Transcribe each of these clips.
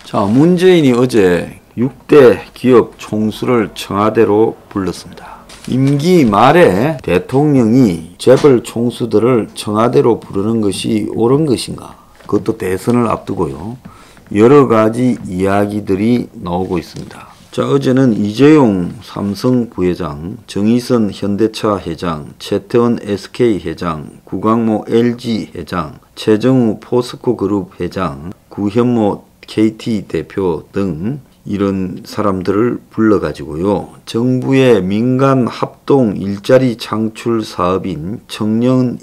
자, 문재인이 어제 6대 기업 총수를 청와대로 불렀습니다. 임기 말에 대통령이 재벌 총수들을 청와대로 부르는 것이 옳은 것인가? 그것도 대선을 앞두고요. 여러 가지 이야기들이 나오고 있습니다. 자, 어제는 이재용 삼성 부회장, 정의선 현대차 회장, 최태원 SK 회장, 구광모 LG 회장, 최정우 포스코 그룹 회장, 구현모 KT 대표 등 이런 사람들을 불러가지고요. 정부의 민간 합동 일자리 창출 사업인 청년희망원에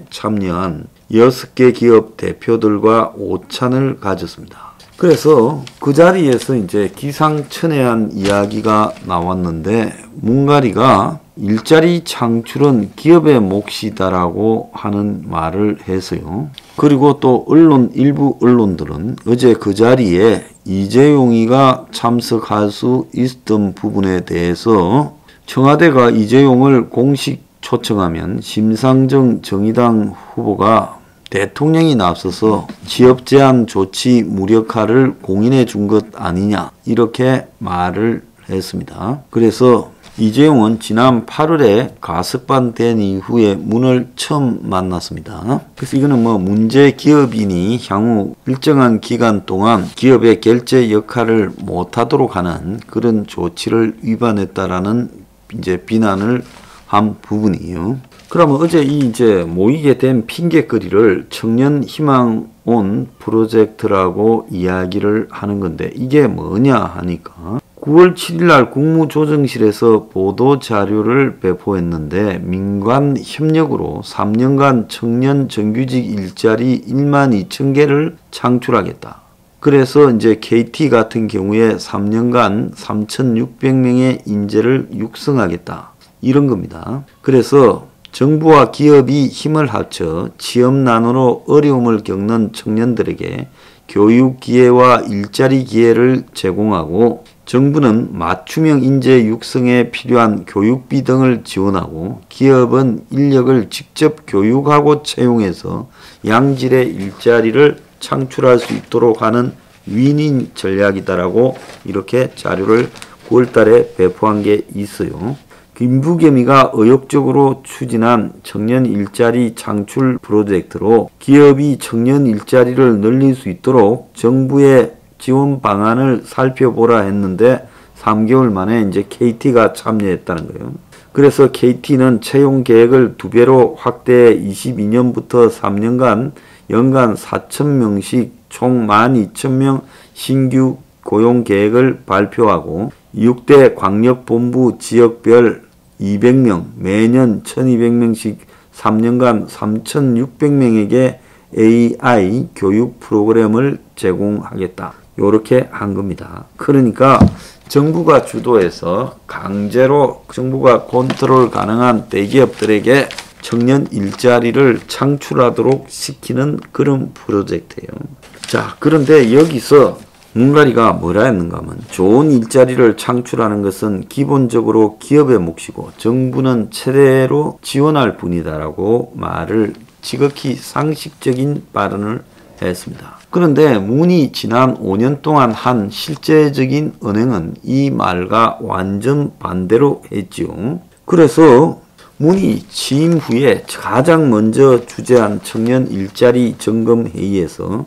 참여한 6개 기업 대표들과 오찬을 가졌습니다. 그래서 그 자리에서 이제 기상천외한 이야기가 나왔는데, 문가리가 일자리 창출은 기업의 몫이다라고 하는 말을 해서요. 그리고 또 일부 언론들은 어제 그 자리에 이재용이가 참석할 수 있었던 부분에 대해서 청와대가 이재용을 공식 초청하면 심상정 정의당 후보가 대통령이 나서서 취업 제한 조치 무력화를 공인해 준 것 아니냐, 이렇게 말을 했습니다. 그래서 이재용은 지난 8월에 가석방 된 이후에 문을 처음 만났습니다. 그래서 이거는 문제 기업인이 향후 일정한 기간 동안 기업의 결제 역할을 못하도록 하는 그런 조치를 위반했다라는 이제 비난을 한 부분이에요. 그러면 어제 이제 모이게 된 핑계거리를 청년희망원 프로젝트라고 이야기를 하는 건데, 이게 뭐냐 하니까 9월 7일 날 국무조정실에서 보도자료를 배포했는데, 민관 협력으로 3년간 청년 정규직 일자리 1만 2천 개를 창출하겠다. 그래서 이제 KT 같은 경우에 3년간 3,600명의 인재를 육성하겠다, 이런 겁니다. 그래서 정부와 기업이 힘을 합쳐 취업난으로 어려움을 겪는 청년들에게 교육 기회와 일자리 기회를 제공하고, 정부는 맞춤형 인재 육성에 필요한 교육비 등을 지원하고, 기업은 인력을 직접 교육하고 채용해서 양질의 일자리를 창출할 수 있도록 하는 윈윈 전략이다라고 이렇게 자료를 9월 달에 배포한 게 있어요. 김부겸이가 의욕적으로 추진한 청년 일자리 창출 프로젝트로 기업이 청년 일자리를 늘릴 수 있도록 정부의 지원 방안을 살펴보라 했는데 3개월 만에 이제 KT가 참여했다는 거예요. 그래서 KT는 채용 계획을 2배로 확대해 22년부터 3년간 연간 4,000명씩 총 12,000명 신규 고용 계획을 발표하고, 6대 광역본부 지역별 200명, 매년 1,200명씩 3년간 3,600명에게 AI 교육 프로그램을 제공하겠다, 요렇게 한 겁니다. 그러니까 정부가 주도해서 강제로 정부가 컨트롤 가능한 대기업들에게 청년 일자리를 창출하도록 시키는 그런 프로젝트예요. 자, 그런데 여기서 문가리가 뭐라 했는가 하면, 좋은 일자리를 창출하는 것은 기본적으로 기업의 몫이고 정부는 최대로 지원할 뿐이다라고 말을 지극히 상식적인 발언을 했습니다. 그런데 문이 지난 5년 동안 한 실제적인 은행은 이 말과 완전 반대로 했지요. 그래서 문이 취임 후에 가장 먼저 주재한 청년 일자리 점검 회의에서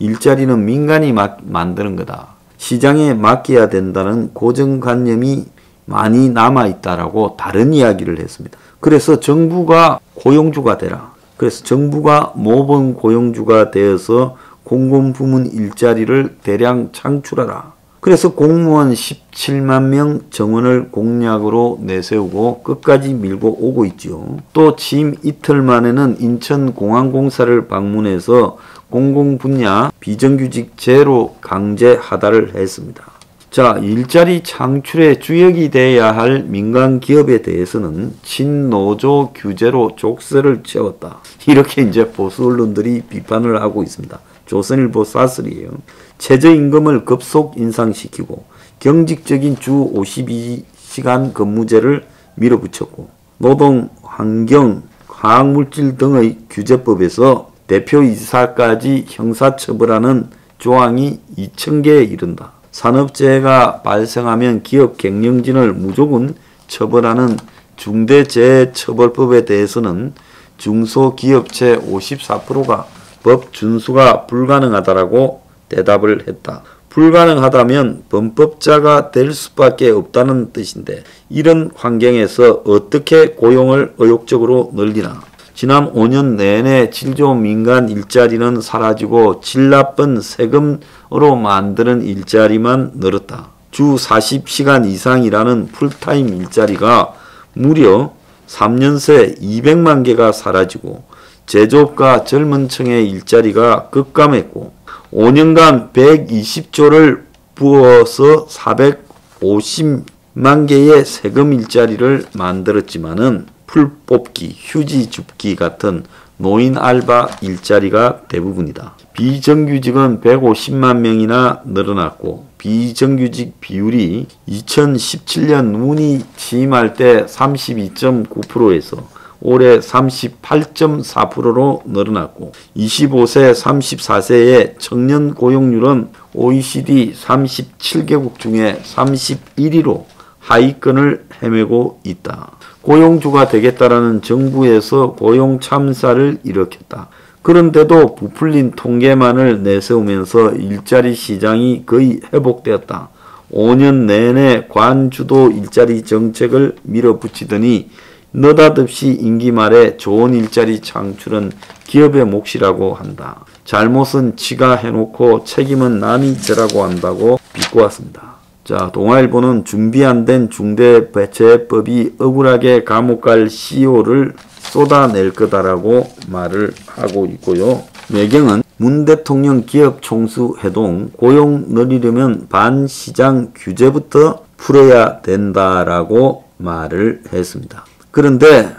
일자리는 민간이 만드는 거다, 시장에 맡겨야 된다는 고정관념이 많이 남아있다라고 다른 이야기를 했습니다. 그래서 정부가 고용주가 되라. 그래서 정부가 모범 고용주가 되어서 공공부문 일자리를 대량 창출하라. 그래서 공무원 17만 명 정원을 공약으로 내세우고 끝까지 밀고 오고 있죠. 또 취임 이틀 만에는 인천공항공사를 방문해서 공공분야 비정규직 제로 강제 하달을 했습니다. 자, 일자리 창출의 주역이 돼야 할 민간 기업에 대해서는 친노조 규제로 족쇄를 채웠다, 이렇게 이제 보수 언론들이 비판을 하고 있습니다. 조선일보 사설이에요. 최저임금을 급속 인상시키고 경직적인 주 52시간 근무제를 밀어붙였고, 노동, 환경, 화학물질 등의 규제법에서 대표이사까지 형사처벌하는 조항이 2,000개에 이른다. 산업재해가 발생하면 기업 경영진을 무조건 처벌하는 중대재해처벌법에 대해서는 중소기업체 54%가 법 준수가 불가능하다라고 대답을 했다. 불가능하다면 범법자가 될 수밖에 없다는 뜻인데 이런 환경에서 어떻게 고용을 의욕적으로 늘리나. 지난 5년 내내 질 좋은 민간 일자리는 사라지고 질 나쁜 세금으로 만드는 일자리만 늘었다. 주 40시간 이상 일하는 풀타임 일자리가 무려 3년 새 200만 개가 사라지고 제조업과 젊은 층의 일자리가 급감했고 5년간 120조를 부어서 450만 개의 세금 일자리를 만들었지만은 풀 뽑기, 휴지 줍기 같은 노인 알바 일자리가 대부분이다. 비정규직은 150만 명이나 늘어났고 비정규직 비율이 2017년 문이 취임할 때 32.9%에서 올해 38.4%로 늘어났고 25세 34세의 청년 고용률은 OECD 37개국 중에 31위로 하위권을 헤매고 있다. 고용주가 되겠다라는 정부에서 고용 참사를 일으켰다. 그런데도 부풀린 통계만을 내세우면서 일자리 시장이 거의 회복되었다. 5년 내내 관주도 일자리 정책을 밀어붙이더니 느닷없이 임기 말에 좋은 일자리 창출은 기업의 몫이라고 한다. 잘못은 지가 해놓고 책임은 남이 져라고 한다고 비꼬았습니다. 자, 동아일보는 준비 안 된 중대재해법이 억울하게 감옥 갈 CEO를 쏟아낼 거다라고 말을 하고 있고요. 외경은 문 대통령 기업 총수 회동 고용 늘리려면 반시장 규제부터 풀어야 된다라고 말을 했습니다. 그런데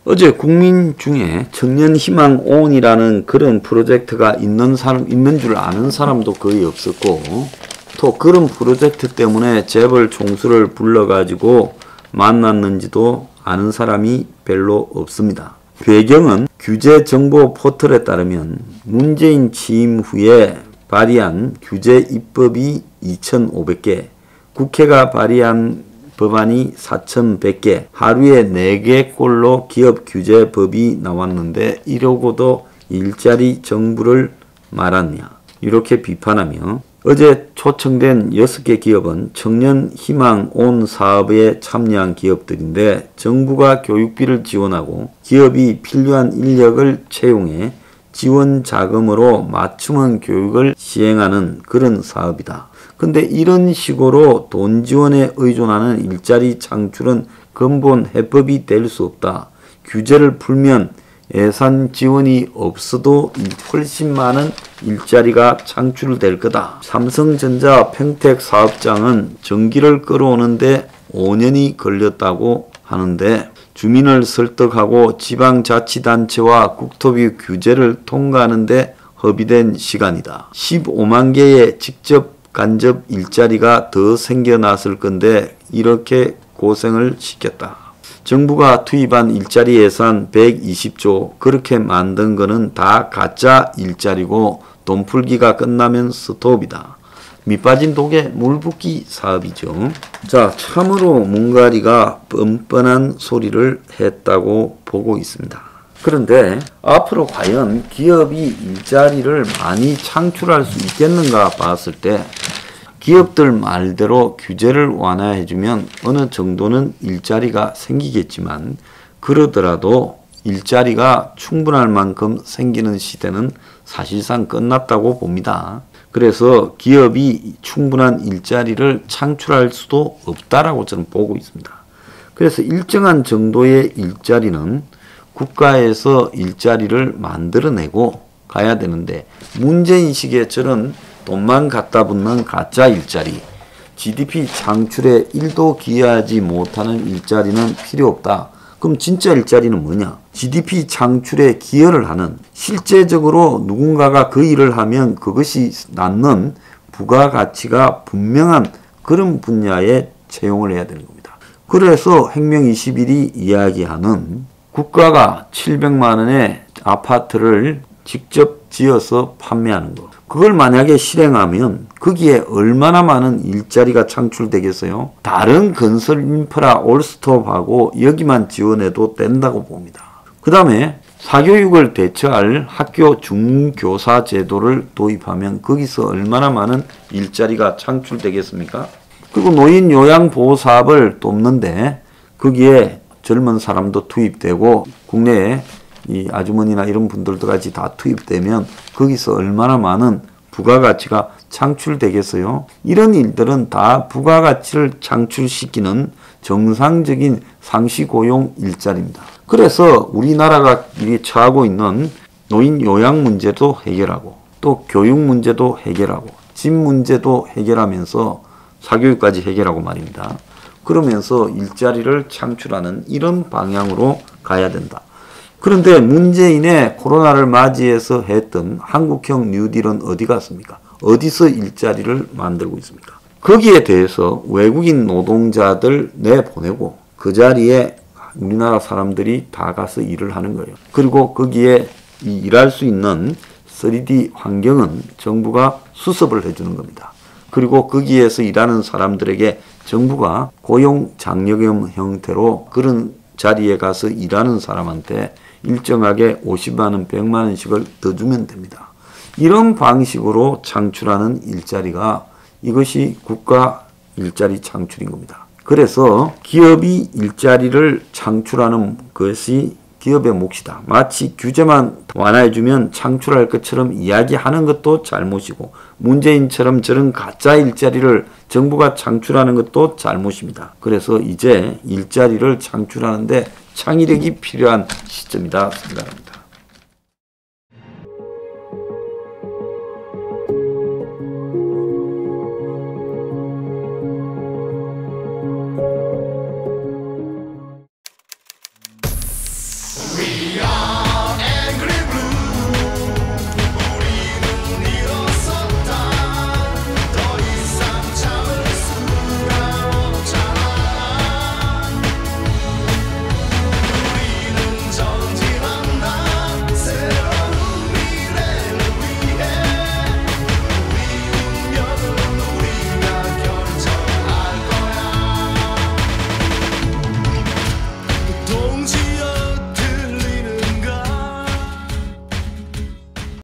어제 국민 중에 청년희망온이라는 그런 프로젝트가 있는 줄 아는 사람도 거의 없었고 또 그런 프로젝트 때문에 재벌 총수를 불러가지고 만났는지도 아는 사람이 별로 없습니다. 배경은 규제 정보 포털에 따르면 문재인 취임 후에 발의한 규제 입법이 2,500개, 국회가 발의한 법안이 4,100개, 하루에 4개꼴로 기업 규제법이 나왔는데 이러고도 일자리 정부를 말았냐 이렇게 비판하며 어제 초청된 6개 기업은 청년희망온 사업에 참여한 기업들인데 정부가 교육비를 지원하고 기업이 필요한 인력을 채용해 지원 자금으로 맞춤형 교육을 시행하는 그런 사업이다. 근데 이런 식으로 돈 지원에 의존하는 일자리 창출은 근본 해법이 될 수 없다. 규제를 풀면 예산 지원이 없어도 훨씬 많은 일자리가 창출될 거다. 삼성전자 평택 사업장은 전기를 끌어오는데 5년이 걸렸다고 하는데 주민을 설득하고 지방자치단체와 국토비 규제를 통과하는데 허비된 시간이다. 15만 개의 직접 간접 일자리가 더 생겨났을 건데 이렇게 고생을 시켰다. 정부가 투입한 일자리 예산 120조 그렇게 만든 거는 다 가짜 일자리고 돈 풀기가 끝나면 스톱이다. 밑빠진 독에 물 붓기 사업이죠. 자, 참으로 문가리가 뻔뻔한 소리를 했다고 보고 있습니다. 그런데 앞으로 과연 기업이 일자리를 많이 창출할 수 있겠는가 봤을 때 기업들 말대로 규제를 완화해주면 어느 정도는 일자리가 생기겠지만 그러더라도 일자리가 충분할 만큼 생기는 시대는 사실상 끝났다고 봅니다. 그래서 기업이 충분한 일자리를 창출할 수도 없다라고 저는 보고 있습니다. 그래서 일정한 정도의 일자리는 국가에서 일자리를 만들어내고 가야 되는데 문재인 시기에처럼 돈만 갖다 붙는 가짜 일자리, GDP 창출에 1도 기여하지 못하는 일자리는 필요 없다. 그럼 진짜 일자리는 뭐냐? GDP 창출에 기여를 하는 실제적으로 누군가가 그 일을 하면 그것이 낳는 부가가치가 분명한 그런 분야에 채용을 해야 되는 겁니다. 그래서 혁명 21이 이야기하는 국가가 700만 원의 아파트를 직접 지어서 판매하는 거. 그걸 만약에 실행하면 거기에 얼마나 많은 일자리가 창출되겠어요? 다른 건설 인프라 올스톱하고 여기만 지원해도 된다고 봅니다. 그 다음에 사교육을 대처할 학교 중교사 제도를 도입하면 거기서 얼마나 많은 일자리가 창출되겠습니까? 그리고 노인 요양보호 사업을 돕는데 거기에 젊은 사람도 투입되고 국내에 이 아주머니나 이런 분들도 같이 다 투입되면 거기서 얼마나 많은 부가가치가 창출되겠어요? 이런 일들은 다 부가가치를 창출시키는 정상적인 상시고용 일자리입니다. 그래서 우리나라가 처하고 있는 노인 요양 문제도 해결하고 또 교육 문제도 해결하고 집 문제도 해결하면서 사교육까지 해결하고 말입니다. 그러면서 일자리를 창출하는 이런 방향으로 가야 된다. 그런데 문재인의 코로나를 맞이해서 했던 한국형 뉴딜은 어디 갔습니까? 어디서 일자리를 만들고 있습니까? 거기에 대해서 외국인 노동자들 내보내고 그 자리에 우리나라 사람들이 다 가서 일을 하는 거예요. 그리고 거기에 일할 수 있는 3D 환경은 정부가 수습을 해주는 겁니다. 그리고 거기에서 일하는 사람들에게 정부가 고용 장려금 형태로 그런 자리에 가서 일하는 사람한테 일정하게 50만원, 100만원씩을 더 주면 됩니다. 이런 방식으로 창출하는 일자리가 이것이 국가 일자리 창출인 겁니다. 그래서 기업이 일자리를 창출하는 것이 기업의 몫이다. 마치 규제만 완화해주면 창출할 것처럼 이야기하는 것도 잘못이고 문재인처럼 저런 가짜 일자리를 정부가 창출하는 것도 잘못입니다. 그래서 이제 일자리를 창출하는데 창의력이 필요한 시점이다 생각합니다.